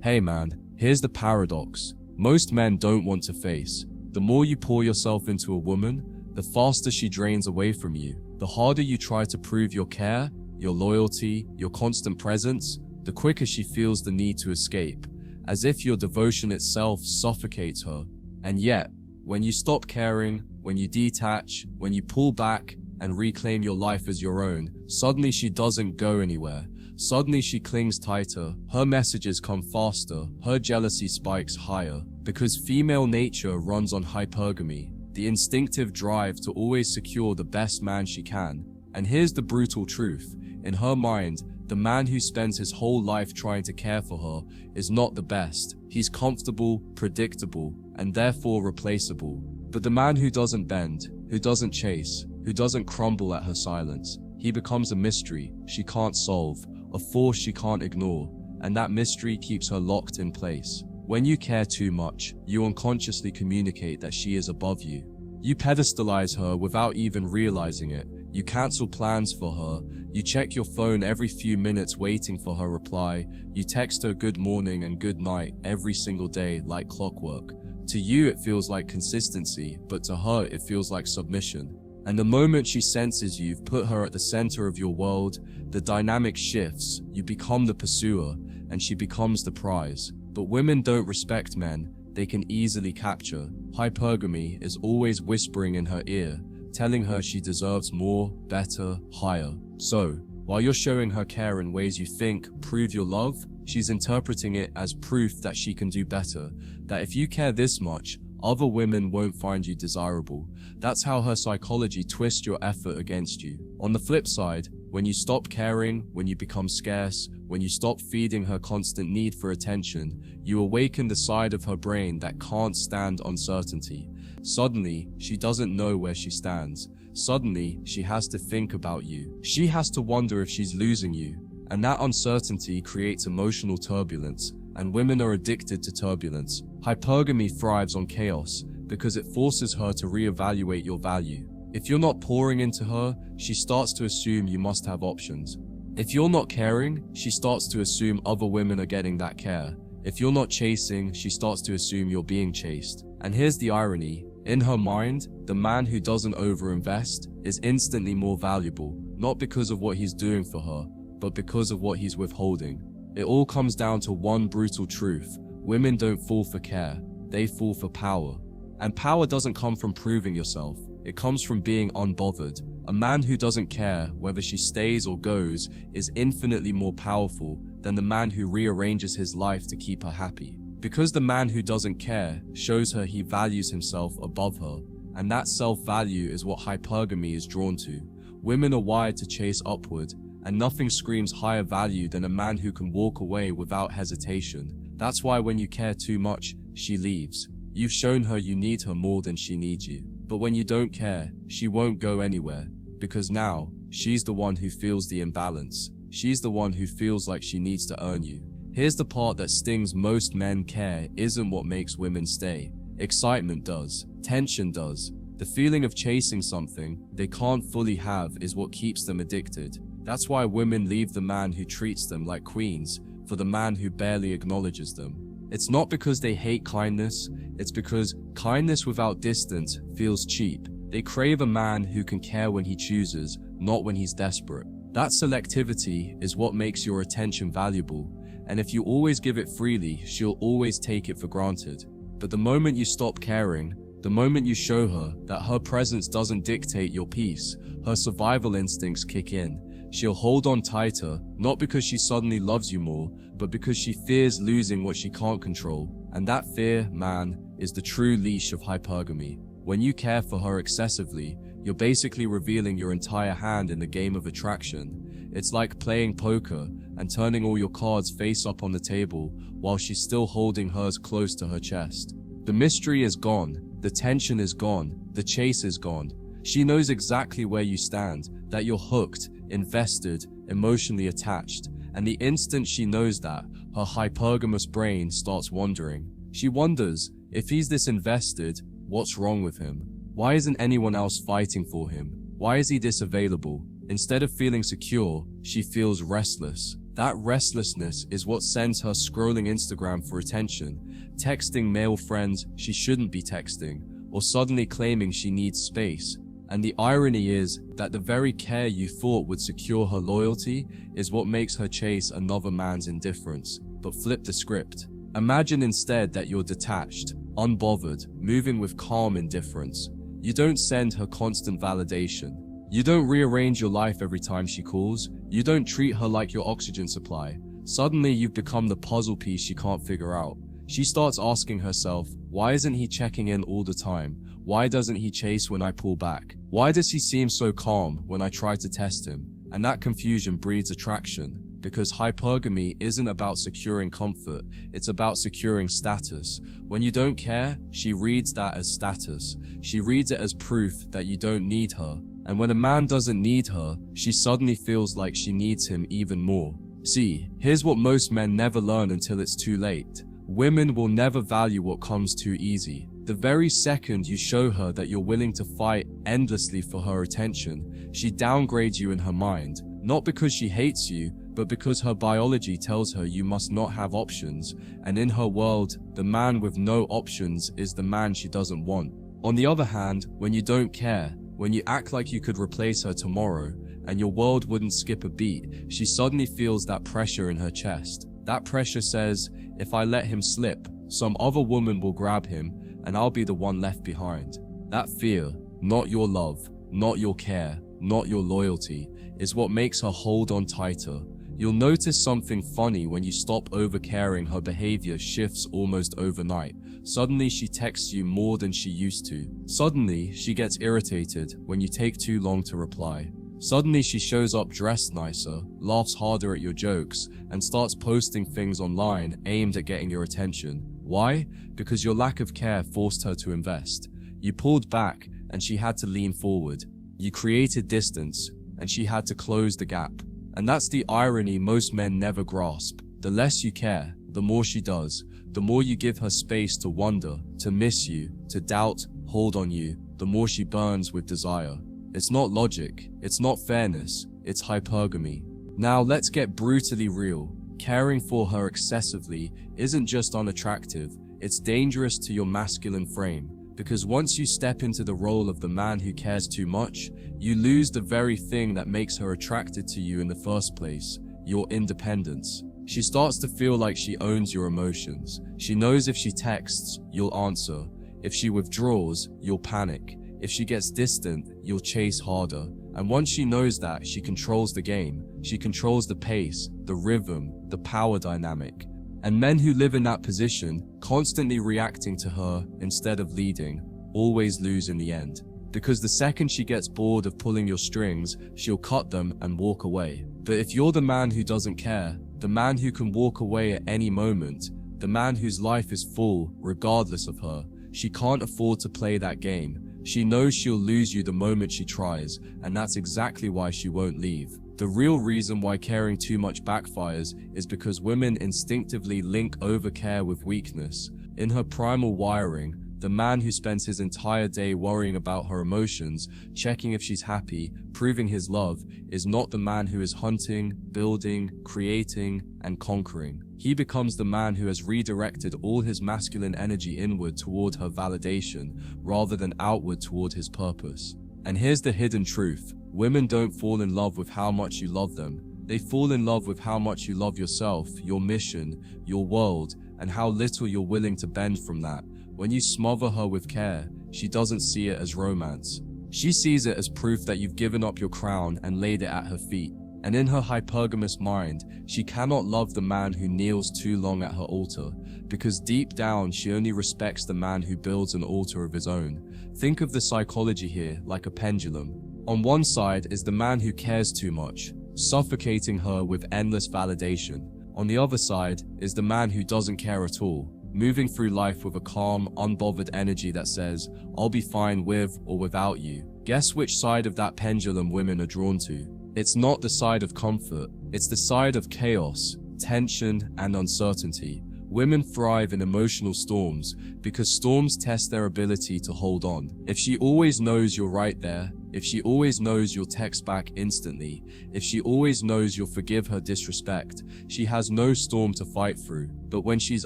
Hey man, here's the paradox. Most men don't want to face. The more you pour yourself into a woman, the faster she drains away from you. The harder you try to prove your care, your loyalty, your constant presence, the quicker she feels the need to escape, as if your devotion itself suffocates her. And yet, when you stop caring, when you detach, when you pull back and reclaim your life as your own, suddenly she doesn't go anywhere. Suddenly she clings tighter, her messages come faster, her jealousy spikes higher, because female nature runs on hypergamy, the instinctive drive to always secure the best man she can. And here's the brutal truth. In her mind, the man who spends his whole life trying to care for her is not the best. He's comfortable, predictable, and therefore replaceable. But the man who doesn't bend, who doesn't chase, who doesn't crumble at her silence, he becomes a mystery she can't solve, a force she can't ignore, and that mystery keeps her locked in place. When you care too much, you unconsciously communicate that she is above you. You pedestalize her without even realizing it. You cancel plans for her. You check your phone every few minutes waiting for her reply. You text her good morning and good night every single day like clockwork. To you it feels like consistency, but to her it feels like submission. And the moment she senses you've put her at the center of your world, the dynamic shifts. You become the pursuer, and she becomes the prize. But women don't respect men they can easily capture. Hypergamy is always whispering in her ear, telling her she deserves more, better, higher. So, while you're showing her care in ways you think prove your love, she's interpreting it as proof that she can do better, that if you care this much, other women won't find you desirable. That's how her psychology twists your effort against you. On the flip side, when you stop caring, when you become scarce, when you stop feeding her constant need for attention, you awaken the side of her brain that can't stand uncertainty. Suddenly, she doesn't know where she stands. Suddenly, she has to think about you. She has to wonder if she's losing you. And that uncertainty creates emotional turbulence, and women are addicted to turbulence. Hypergamy thrives on chaos because it forces her to reevaluate your value. If you're not pouring into her, she starts to assume you must have options. If you're not caring, she starts to assume other women are getting that care. If you're not chasing, she starts to assume you're being chased. And here's the irony. In her mind, the man who doesn't overinvest is instantly more valuable, not because of what he's doing for her, but because of what he's withholding. It all comes down to one brutal truth. Women don't fall for care, they fall for power. And power doesn't come from proving yourself, it comes from being unbothered. A man who doesn't care whether she stays or goes is infinitely more powerful than the man who rearranges his life to keep her happy. Because the man who doesn't care shows her he values himself above her, and that self-value is what hypergamy is drawn to. Women are wired to chase upward, and nothing screams higher value than a man who can walk away without hesitation. That's why when you care too much, she leaves. You've shown her you need her more than she needs you. But when you don't care, she won't go anywhere, because now, she's the one who feels the imbalance. She's the one who feels like she needs to earn you. Here's the part that stings most men. Care isn't what makes women stay. Excitement does. Tension does. The feeling of chasing something they can't fully have is what keeps them addicted. That's why women leave the man who treats them like queens for the man who barely acknowledges them. It's not because they hate kindness, it's because kindness without distance feels cheap. They crave a man who can care when he chooses, not when he's desperate. That selectivity is what makes your attention valuable, and if you always give it freely, she'll always take it for granted. But the moment you stop caring, the moment you show her that her presence doesn't dictate your peace, her survival instincts kick in. She'll hold on tighter, not because she suddenly loves you more, but because she fears losing what she can't control. And that fear, man, is the true leash of hypergamy. When you care for her excessively, you're basically revealing your entire hand in the game of attraction. It's like playing poker and turning all your cards face up on the table while she's still holding hers close to her chest. The mystery is gone, the tension is gone, the chase is gone. She knows exactly where you stand, that you're hooked, invested, emotionally attached, and the instant she knows that, her hypergamous brain starts wondering. She wonders, if he's this invested, what's wrong with him? Why isn't anyone else fighting for him? Why is he this available? Instead of feeling secure, she feels restless. That restlessness is what sends her scrolling Instagram for attention, texting male friends she shouldn't be texting, or suddenly claiming she needs space. And the irony is that the very care you thought would secure her loyalty is what makes her chase another man's indifference. But flip the script. Imagine instead that you're detached, unbothered, moving with calm indifference. You don't send her constant validation. You don't rearrange your life every time she calls. You don't treat her like your oxygen supply. Suddenly you've become the puzzle piece she can't figure out. She starts asking herself, why isn't he checking in all the time? Why doesn't he chase when I pull back? Why does he seem so calm when I try to test him? And that confusion breeds attraction, because hypergamy isn't about securing comfort, it's about securing status. When you don't care, she reads that as status. She reads it as proof that you don't need her. And when a man doesn't need her, she suddenly feels like she needs him even more. See, here's what most men never learn until it's too late. Women will never value what comes too easy. The very second you show her that you're willing to fight endlessly for her attention, she downgrades you in her mind, not because she hates you, but because her biology tells her you must not have options, and in her world, the man with no options is the man she doesn't want. On the other hand, when you don't care, when you act like you could replace her tomorrow, and your world wouldn't skip a beat, she suddenly feels that pressure in her chest. That pressure says, if I let him slip, some other woman will grab him, and I'll be the one left behind. That fear, not your love, not your care, not your loyalty, is what makes her hold on tighter. You'll notice something funny when you stop overcaring. Her behavior shifts almost overnight. Suddenly she texts you more than she used to. Suddenly she gets irritated when you take too long to reply. Suddenly she shows up dressed nicer, laughs harder at your jokes, and starts posting things online aimed at getting your attention. Why? Because your lack of care forced her to invest. You pulled back and she had to lean forward. You created distance and she had to close the gap. And that's the irony most men never grasp. The less you care, the more she does. The more you give her space to wonder, to miss you, to doubt, hold on you, the more she burns with desire. It's not logic, it's not fairness, it's hypergamy. Now let's get brutally real. Caring for her excessively isn't just unattractive, it's dangerous to your masculine frame. Because once you step into the role of the man who cares too much, you lose the very thing that makes her attracted to you in the first place, your independence. She starts to feel like she owns your emotions. She knows if she texts, you'll answer. If she withdraws, you'll panic. If she gets distant, you'll chase harder. And once she knows that, she controls the game. She controls the pace, the rhythm, the power dynamic. And men who live in that position, constantly reacting to her instead of leading, always lose in the end. Because the second she gets bored of pulling your strings, she'll cut them and walk away. But if you're the man who doesn't care, the man who can walk away at any moment, the man whose life is full regardless of her, she can't afford to play that game. She knows she'll lose you the moment she tries, and that's exactly why she won't leave. The real reason why caring too much backfires is because women instinctively link overcare with weakness. In her primal wiring, the man who spends his entire day worrying about her emotions, checking if she's happy, proving his love, is not the man who is hunting, building, creating, and conquering. He becomes the man who has redirected all his masculine energy inward toward her validation, rather than outward toward his purpose. And here's the hidden truth. Women don't fall in love with how much you love them. They fall in love with how much you love yourself, your mission, your world, and how little you're willing to bend from that. When you smother her with care, she doesn't see it as romance. She sees it as proof that you've given up your crown and laid it at her feet. And in her hypergamous mind, she cannot love the man who kneels too long at her altar, because deep down she only respects the man who builds an altar of his own. Think of the psychology here like a pendulum. On one side is the man who cares too much, suffocating her with endless validation. On the other side is the man who doesn't care at all, moving through life with a calm, unbothered energy that says, I'll be fine with or without you. Guess which side of that pendulum women are drawn to? It's not the side of comfort, it's the side of chaos, tension, and uncertainty. Women thrive in emotional storms because storms test their ability to hold on. If she always knows you're right there, if she always knows you'll text back instantly, if she always knows you'll forgive her disrespect, she has no storm to fight through. But when she's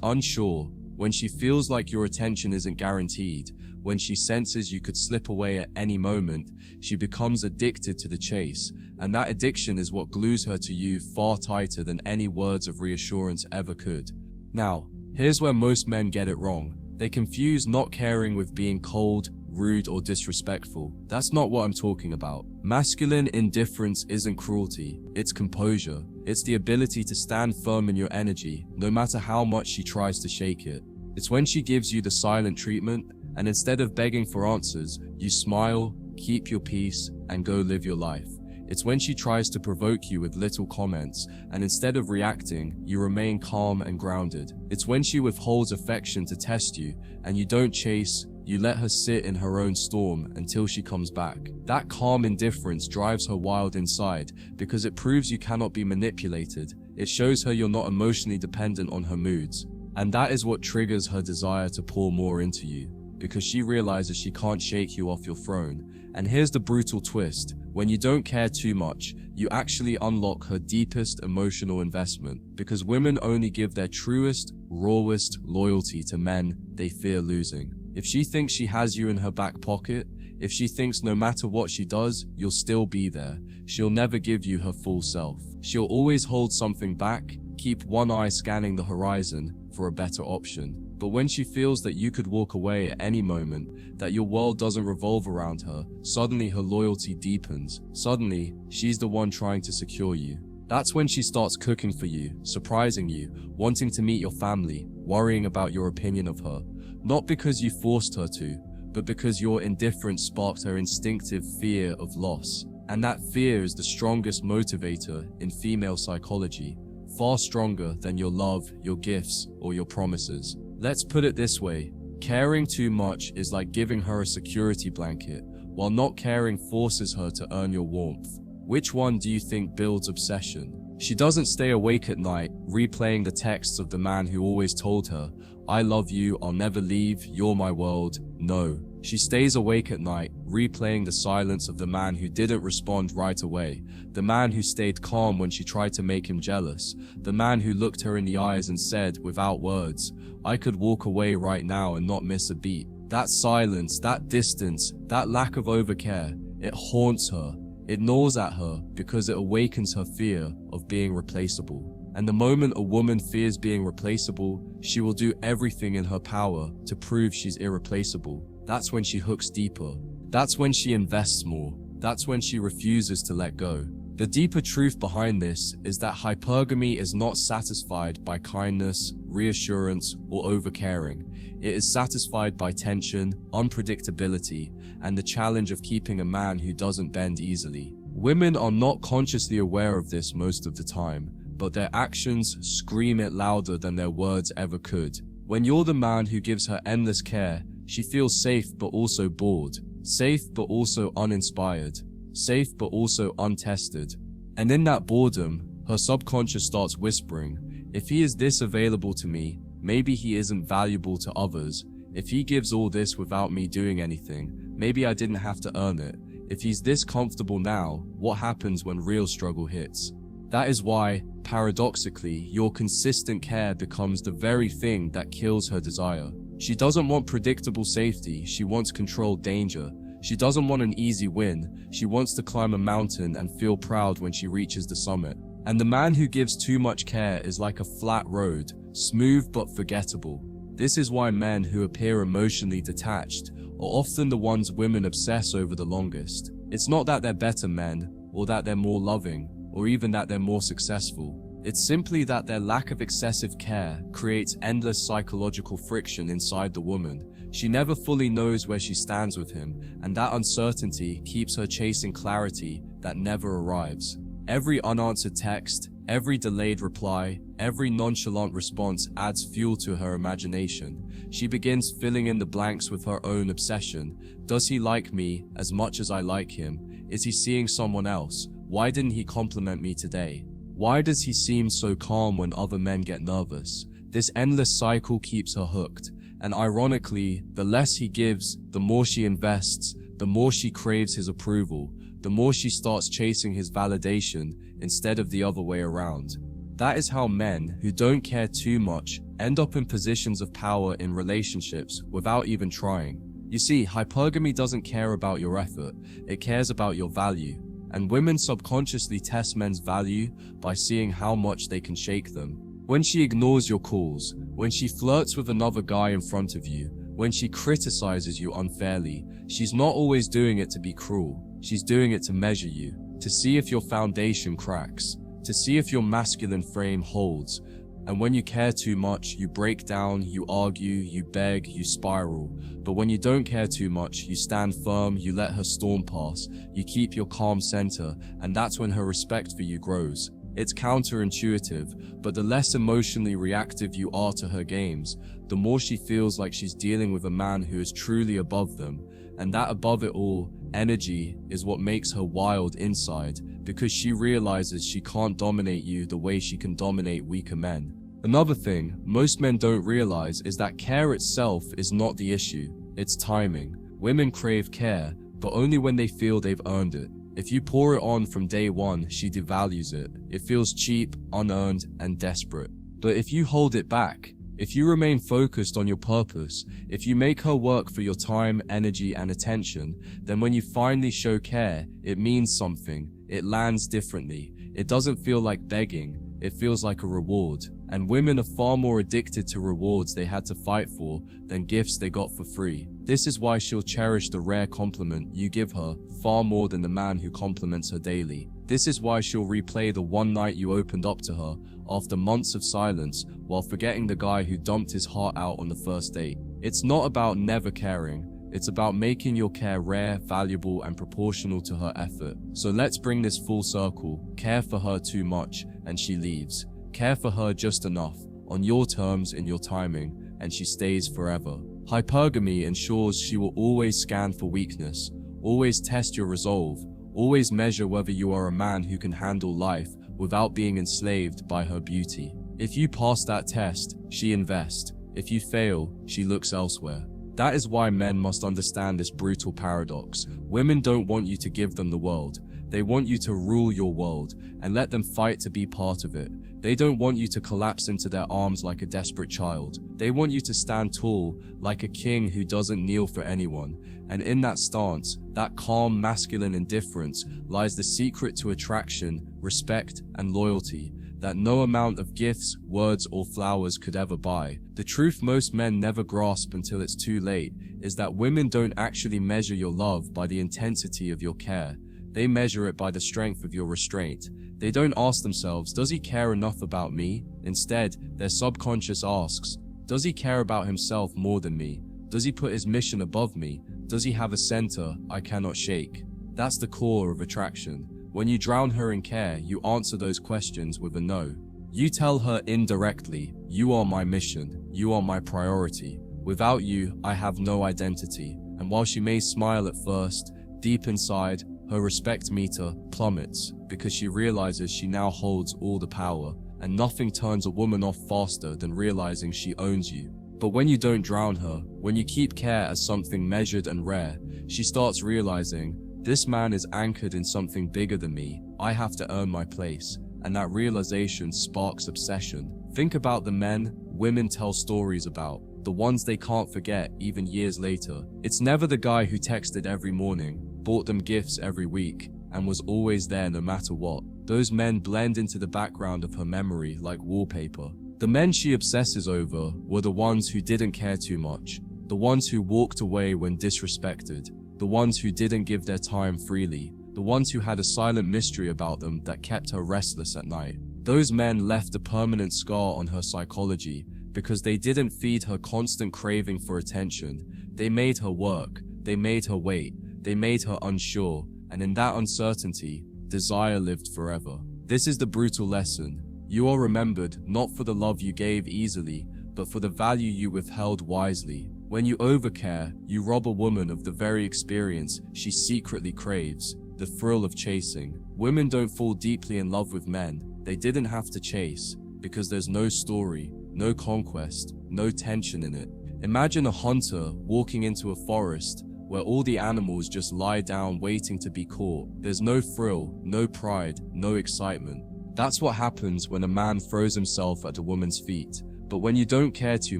unsure, when she feels like your attention isn't guaranteed, when she senses you could slip away at any moment, she becomes addicted to the chase, and that addiction is what glues her to you far tighter than any words of reassurance ever could. Now, here's where most men get it wrong. They confuse not caring with being cold, rude, or disrespectful. That's not what I'm talking about. Masculine indifference isn't cruelty, it's composure. It's the ability to stand firm in your energy, no matter how much she tries to shake it. It's when she gives you the silent treatment, and instead of begging for answers, you smile, keep your peace, and go live your life. It's when she tries to provoke you with little comments, and instead of reacting, you remain calm and grounded. It's when she withholds affection to test you, and you don't chase, you let her sit in her own storm until she comes back. That calm indifference drives her wild inside, because it proves you cannot be manipulated. It shows her you're not emotionally dependent on her moods. And that is what triggers her desire to pour more into you, because she realizes she can't shake you off your throne. And here's the brutal twist. When you don't care too much, you actually unlock her deepest emotional investment, because women only give their truest, rawest loyalty to men they fear losing. If she thinks she has you in her back pocket, if she thinks no matter what she does, you'll still be there, she'll never give you her full self. She'll always hold something back, keep one eye scanning the horizon for a better option. But when she feels that you could walk away at any moment, that your world doesn't revolve around her, suddenly her loyalty deepens. Suddenly, she's the one trying to secure you. That's when she starts cooking for you, surprising you, wanting to meet your family, worrying about your opinion of her. Not because you forced her to, but because your indifference sparked her instinctive fear of loss. And that fear is the strongest motivator in female psychology, far stronger than your love, your gifts, or your promises. Let's put it this way, caring too much is like giving her a security blanket, while not caring forces her to earn your warmth. Which one do you think builds obsession? She doesn't stay awake at night, replaying the texts of the man who always told her, "I love you, I'll never leave, you're my world." No. She stays awake at night, replaying the silence of the man who didn't respond right away, the man who stayed calm when she tried to make him jealous, the man who looked her in the eyes and said, without words, "I could walk away right now and not miss a beat." That silence, that distance, that lack of overcare, it haunts her. It gnaws at her because it awakens her fear of being replaceable. And the moment a woman fears being replaceable, she will do everything in her power to prove she's irreplaceable. That's when she hooks deeper. That's when she invests more. That's when she refuses to let go. The deeper truth behind this is that hypergamy is not satisfied by kindness, reassurance, or overcaring. It is satisfied by tension, unpredictability, and the challenge of keeping a man who doesn't bend easily. Women are not consciously aware of this most of the time, but their actions scream it louder than their words ever could. When you're the man who gives her endless care, she feels safe but also bored, safe but also uninspired, safe but also untested. And in that boredom, her subconscious starts whispering, if he is this available to me, maybe he isn't valuable to others. If he gives all this without me doing anything, maybe I didn't have to earn it. If he's this comfortable now, what happens when real struggle hits? That is why, paradoxically, your consistent care becomes the very thing that kills her desire. She doesn't want predictable safety, she wants controlled danger. She doesn't want an easy win, she wants to climb a mountain and feel proud when she reaches the summit. And the man who gives too much care is like a flat road, smooth but forgettable. This is why men who appear emotionally detached are often the ones women obsess over the longest. It's not that they're better men, or that they're more loving, or even that they're more successful. It's simply that their lack of excessive care creates endless psychological friction inside the woman. She never fully knows where she stands with him, and that uncertainty keeps her chasing clarity that never arrives. Every unanswered text, every delayed reply, every nonchalant response adds fuel to her imagination. She begins filling in the blanks with her own obsession. Does he like me as much as I like him? Is he seeing someone else? Why didn't he compliment me today? Why does he seem so calm when other men get nervous? This endless cycle keeps her hooked. And ironically, the less he gives, the more she invests, the more she craves his approval, the more she starts chasing his validation instead of the other way around. That is how men who don't care too much end up in positions of power in relationships without even trying. You see, hypergamy doesn't care about your effort, it cares about your value. And women subconsciously test men's value by seeing how much they can shake them. When she ignores your calls, when she flirts with another guy in front of you, when she criticizes you unfairly, she's not always doing it to be cruel. She's doing it to measure you, to see if your foundation cracks, to see if your masculine frame holds. And when you care too much, you break down, you argue, you beg, you spiral. But when you don't care too much, you stand firm, you let her storm pass, you keep your calm center, and that's when her respect for you grows. It's counterintuitive, but the less emotionally reactive you are to her games, the more she feels like she's dealing with a man who is truly above them. And that above it all, energy, is what makes her wild inside, because she realizes she can't dominate you the way she can dominate weaker men. Another thing most men don't realize is that care itself is not the issue, it's timing. Women crave care, but only when they feel they've earned it. If you pour it on from day one, she devalues it. It feels cheap, unearned, and desperate. But if you hold it back, if you remain focused on your purpose, if you make her work for your time, energy, and attention, then when you finally show care, it means something. It lands differently. It doesn't feel like begging. It feels like a reward. And women are far more addicted to rewards they had to fight for than gifts they got for free. This is why she'll cherish the rare compliment you give her far more than the man who compliments her daily. This is why she'll replay the one night you opened up to her after months of silence while forgetting the guy who dumped his heart out on the first date. It's not about never caring. It's about making your care rare, valuable, and proportional to her effort. So let's bring this full circle. Care for her too much, and she leaves. Care for her just enough, on your terms, in your timing, and she stays forever. Hypergamy ensures she will always scan for weakness, always test your resolve, always measure whether you are a man who can handle life without being enslaved by her beauty. If you pass that test, she invests. If you fail, she looks elsewhere. That is why men must understand this brutal paradox. Women don't want you to give them the world. They want you to rule your world and let them fight to be part of it. They don't want you to collapse into their arms like a desperate child. They want you to stand tall like a king who doesn't kneel for anyone. And in that stance, that calm masculine indifference, lies the secret to attraction, respect, and loyalty that no amount of gifts, words, or flowers could ever buy. The truth most men never grasp until it's too late is that women don't actually measure your love by the intensity of your care. They measure it by the strength of your restraint. They don't ask themselves, does he care enough about me? Instead, their subconscious asks, does he care about himself more than me? Does he put his mission above me? Does he have a center I cannot shake? That's the core of attraction. When you drown her in care, you answer those questions with a no. You tell her indirectly, you are my mission, you are my priority. Without you, I have no identity. And while she may smile at first, deep inside, her respect meter plummets because she realizes she now holds all the power, and nothing turns a woman off faster than realizing she owns you. But when you don't drown her, when you keep care as something measured and rare, she starts realizing, this man is anchored in something bigger than me. I have to earn my place. And that realization sparks obsession. Think about the men women tell stories about, the ones they can't forget even years later. It's never the guy who texted every morning, bought them gifts every week, and was always there no matter what. Those men blend into the background of her memory like wallpaper. The men she obsesses over were the ones who didn't care too much, the ones who walked away when disrespected, the ones who didn't give their time freely, the ones who had a silent mystery about them that kept her restless at night. Those men left a permanent scar on her psychology because they didn't feed her constant craving for attention. They made her work, they made her wait, they made her unsure, and in that uncertainty, desire lived forever. This is the brutal lesson. You are remembered not for the love you gave easily, but for the value you withheld wisely. When you overcare, you rob a woman of the very experience she secretly craves, the thrill of chasing. Women don't fall deeply in love with men they didn't have to chase, because there's no story, no conquest, no tension in it. Imagine a hunter walking into a forest, where all the animals just lie down waiting to be caught. There's no thrill, no pride, no excitement. That's what happens when a man throws himself at a woman's feet. But when you don't care too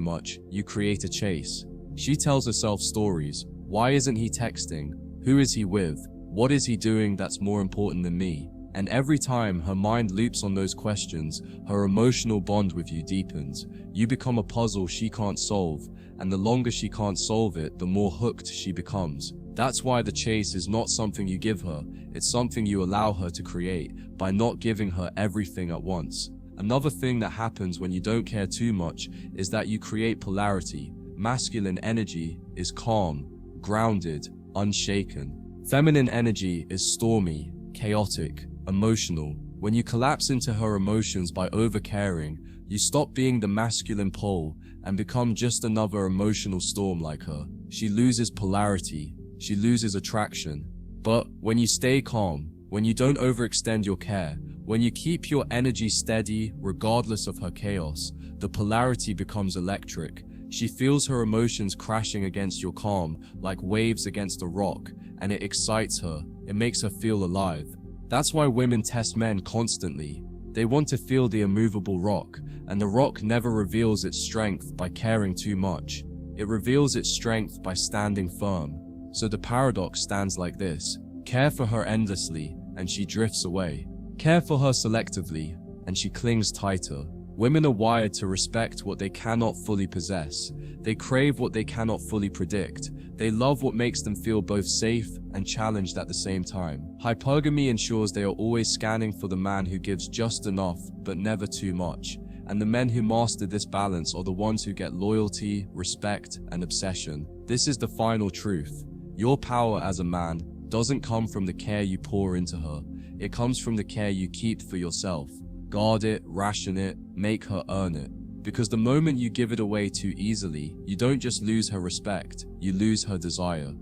much, you create a chase. She tells herself stories. Why isn't he texting? Who is he with? What is he doing that's more important than me? And every time her mind loops on those questions, her emotional bond with you deepens. You become a puzzle she can't solve, and the longer she can't solve it, the more hooked she becomes. That's why the chase is not something you give her, it's something you allow her to create by not giving her everything at once. Another thing that happens when you don't care too much is that you create polarity. Masculine energy is calm, grounded, unshaken. Feminine energy is stormy, chaotic, emotional. When you collapse into her emotions by overcaring, you stop being the masculine pole and become just another emotional storm like her. She loses polarity, she loses attraction. But when you stay calm, when you don't overextend your care, when you keep your energy steady regardless of her chaos, the polarity becomes electric. She feels her emotions crashing against your calm like waves against a rock, and it excites her. It makes her feel alive. That's why women test men constantly. They want to feel the immovable rock, and the rock never reveals its strength by caring too much. It reveals its strength by standing firm. So the paradox stands like this: care for her endlessly, and she drifts away. Care for her selectively, and she clings tighter. Women are wired to respect what they cannot fully possess. They crave what they cannot fully predict. They love what makes them feel both safe and challenged at the same time. Hypergamy ensures they are always scanning for the man who gives just enough, but never too much. And the men who master this balance are the ones who get loyalty, respect, and obsession. This is the final truth. Your power as a man doesn't come from the care you pour into her. It comes from the care you keep for yourself. Guard it, ration it, make her earn it. Because the moment you give it away too easily, you don't just lose her respect, you lose her desire.